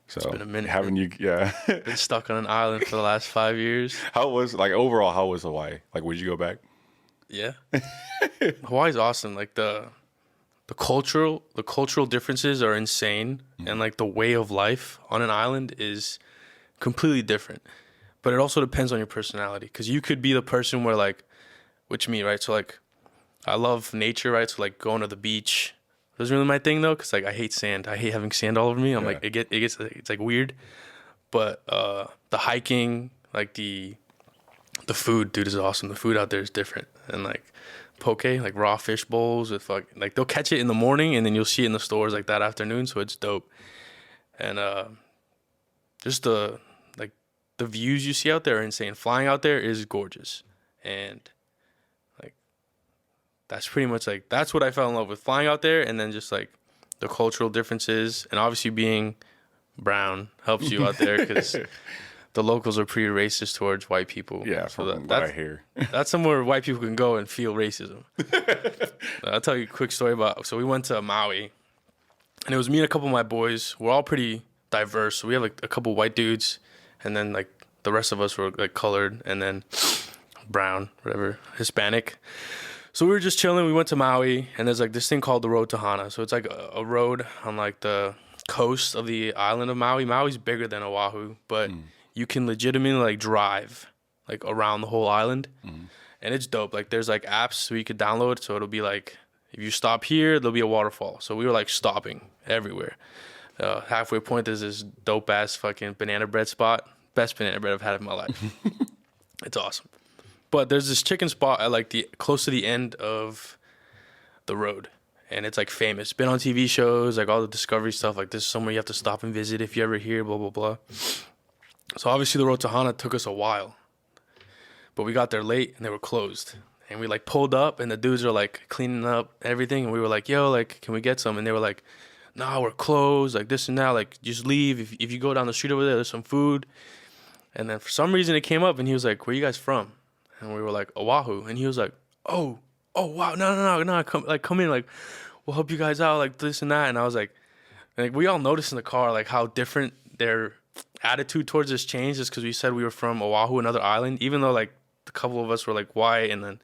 So It's been a minute. haven't you? Yeah. Been stuck on an island for the last 5 years. How was like overall? How was Hawaii? Like, would you go back? Yeah. Hawaii's awesome. Like the cultural differences are insane, and like the way of life on an island is completely different. But it also depends on your personality, because you could be the person where like, which me, right? So like, I love nature, right? So like going to the beach isn't really my thing though, because like I hate sand. I hate having sand all over me. I'm like it's like weird. But the hiking, like the food, dude, is awesome. The food out there is different, and like poke, like raw fish bowls with like they'll catch it in the morning, and then you'll see it in the stores like that afternoon. So it's dope, and just the views you see out there are insane. Flying out there is gorgeous, and like that's pretty much like that's what I fell in love with, flying out there, and then just like the cultural differences, and obviously being brown helps you out there because the locals are pretty racist towards white people. Yeah, so from what I hear. That's somewhere white people can go and feel racism. I'll tell you a quick story about. So we went to Maui, and it was me and a couple of my boys. We're all pretty diverse. So we have like a couple white dudes, and then like the rest of us were like colored, and then brown, whatever, Hispanic. So we were just chilling. We went to Maui, and there's like this thing called the Road to Hana. So it's like a road on like the coast of the island of Maui. Maui's bigger than Oahu, but you can legitimately like drive like around the whole island, and it's dope. Like there's like apps so you could download. So it'll be like if you stop here, there'll be a waterfall. So we were like stopping everywhere. Halfway point, there's this dope ass fucking banana bread spot. Best banana bread I've had in my life. It's awesome. But there's this chicken spot at like the close to the end of the road, and it's like famous. Been on TV shows, like all the Discovery stuff. Like this is somewhere you have to stop and visit if you ever hear. Blah blah blah. So obviously the Road to Hana took us a while, but we got there late and they were closed. And we like pulled up, and the dudes are like cleaning up everything, and we were like, "Yo, like, can we get some?" And they were like, "Nah, we're closed. Like this and that. Like just leave. If you go down the street over there, there's some food." And then for some reason it came up, and he was like, "Where you guys from?" And we were like, "Oahu." And he was like, "Oh, wow, no, come in, like, we'll help you guys out, like this and that." And I was like we all noticed in the car like how different their attitude towards us changed, just because we said we were from Oahu, another island, even though like a couple of us were like white, and then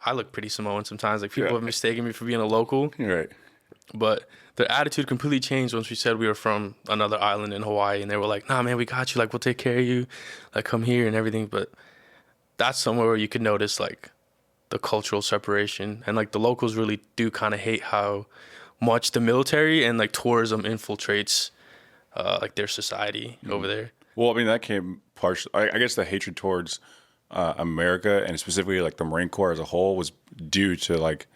I look pretty Samoan sometimes. Like people have mistaken me for being a local. Right. But their attitude completely changed once we said we were from another island in Hawaii, and they were like, "Nah, man, we got you. Like, we'll take care of you. Like, come here and everything." But that's somewhere where you could notice like the cultural separation, and like the locals really do kind of hate how much the military and like tourism infiltrates like their society over there. Well, I mean, that came partially. I guess the hatred towards America, and specifically like the Marine Corps as a whole, was due to like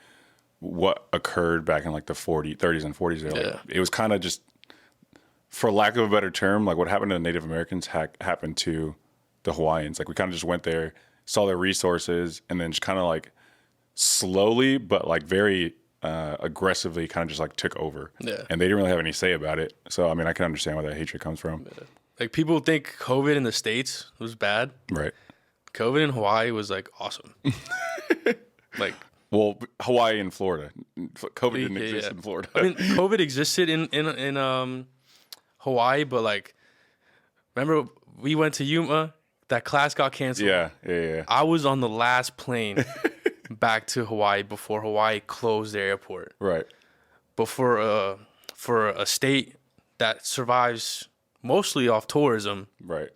what occurred back in like the 30s and 40s. There, like, it was kind of just, for lack of a better term, like what happened to the Native Americans happened to the Hawaiians. Like we kind of just went there, saw their resources, and then just kind of like slowly, but like very aggressively, kind of just like took over. Yeah. And they didn't really have any say about it. So I mean, I can understand where that hatred comes from. Yeah. Like people think COVID in the States was bad. Right. COVID in Hawaii was like awesome. Like, well, Hawaii and Florida. COVID didn't exist in Florida. I mean, COVID existed in Hawaii, but like, remember we went to Yuma? That class got canceled. Yeah. I was on the last plane back to Hawaii before Hawaii closed their airport. Right. But for a state that survives mostly off tourism, right,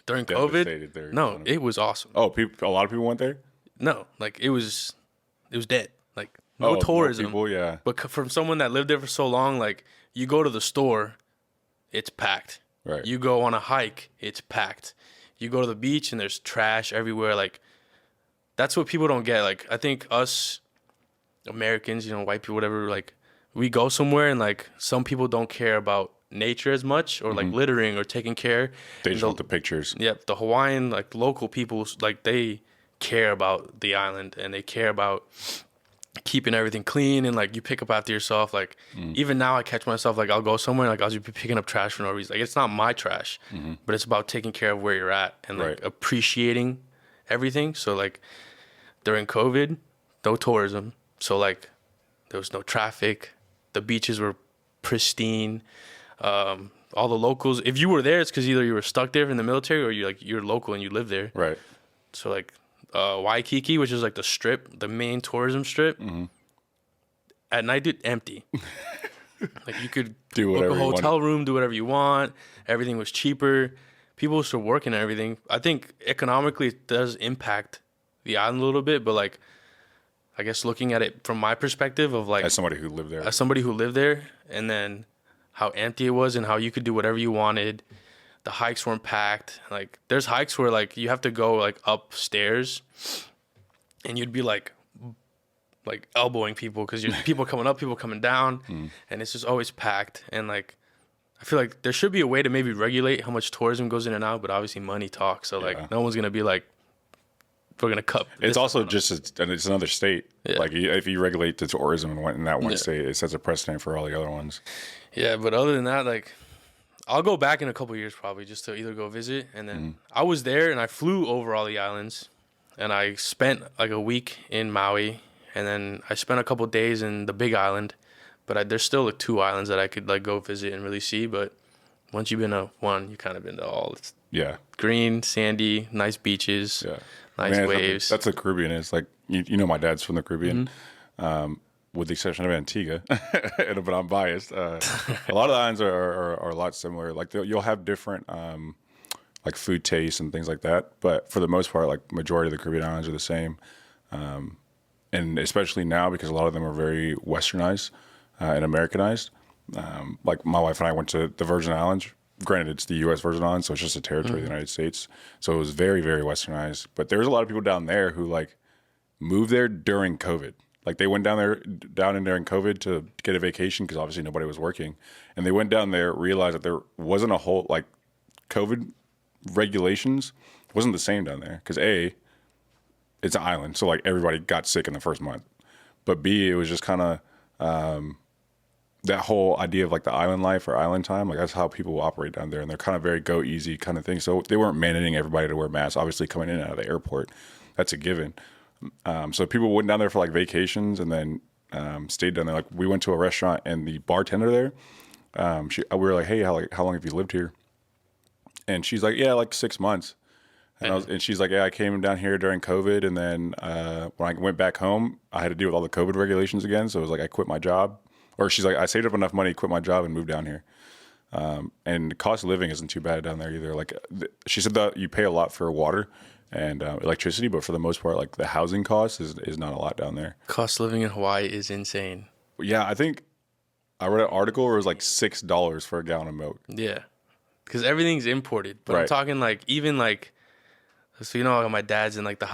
during COVID, no, it was awesome. Oh, a lot of people went there? No, like it was dead. Like no tourism. People, yeah. But from someone that lived there for so long, like you go to the store, it's packed. Right. You go on a hike, it's packed. You go to the beach and there's trash everywhere. Like that's what people don't get. Like I think us Americans, white people, whatever, like we go somewhere and like some people don't care about nature as much, or like littering or taking care. They just want the pictures. Yep. The Hawaiian, like local people, like they care about the island and they care about keeping everything clean, and like you pick up after yourself. Like even now I catch myself, like I'll go somewhere, like I'll just be picking up trash for no reason. Like it's not my trash, but it's about taking care of where you're at and like appreciating everything. So like during COVID, no tourism. So like there was no traffic. The beaches were pristine. all the locals. If you were there, it's because either you were stuck there in the military or you're local and you live there. Right. So like Waikiki, which is like the strip, the main tourism strip. At night, dude, empty. Like you could book a hotel room, do whatever you want. Everything was cheaper. People were still working and everything. I think economically it does impact the island a little bit, but like I guess looking at it from my perspective of like as somebody who lived there, and then how empty it was and how you could do whatever you wanted. The hikes weren't packed. Like there's hikes where like you have to go like upstairs and you'd be like elbowing people because you're people coming up, people coming down, and it's just always packed. And like I feel like there should be a way to maybe regulate how much tourism goes in and out, but obviously money talks. So like no one's gonna be like, we're gonna cut. It's also just it's another state. Yeah. Like if you regulate the tourism in that one state, it sets a precedent for all the other ones. Yeah, but other than that, like I'll go back in a couple of years probably just to either go visit, and then I was there and I flew over all the islands, and I spent like a week in Maui, and then I spent a couple of days in the Big Island. But there's still like 2 islands that I could like go visit and really see. But once you've been to one, you kind of been to all. It's green, sandy, nice beaches, nice waves. That's the Caribbean. It's like you know my dad's from the Caribbean, with the exception of Antigua, but I'm biased. A lot of the islands are a lot similar. Like you'll have different like food tastes and things like that. But for the most part, like majority of the Caribbean islands are the same, and especially now because a lot of them are very westernized. And Americanized. Like my wife and I went to the Virgin Islands. Granted, it's the U.S. Virgin Islands, so it's just a territory of the United States. So it was very, very westernized. But there's a lot of people down there who like moved there during COVID. Like they went down in during COVID to get a vacation because obviously nobody was working, and they went down there, realized that there wasn't a whole like COVID regulations wasn't the same down there because it's an island, so like everybody got sick in the first month, but B, it was just kind of that whole idea of like the island life or island time, like that's how people operate down there, and they're kind of very go easy kind of thing. So they weren't mandating everybody to wear masks. Obviously, coming in and out of the airport, that's a given. So people went down there for like vacations and then stayed down there. Like we went to a restaurant and the bartender there, we were like, "Hey, how long have you lived here?" And she's like, "Yeah, like 6 months." And she's like, "Yeah, I came down here during COVID, and then when I went back home, I had to deal with all the COVID regulations again. So it was like I quit my job." Or she's like, I saved up enough money, quit my job, and moved down here. And the cost of living isn't too bad down there either. Like she said that you pay a lot for water and electricity, but for the most part, like the housing cost is not a lot down there. Cost of living in Hawaii is insane. Yeah, I think I read an article where it was like $6 for a gallon of milk. Yeah, because everything's imported. But I'm talking like even like, so you know, my dad's in like the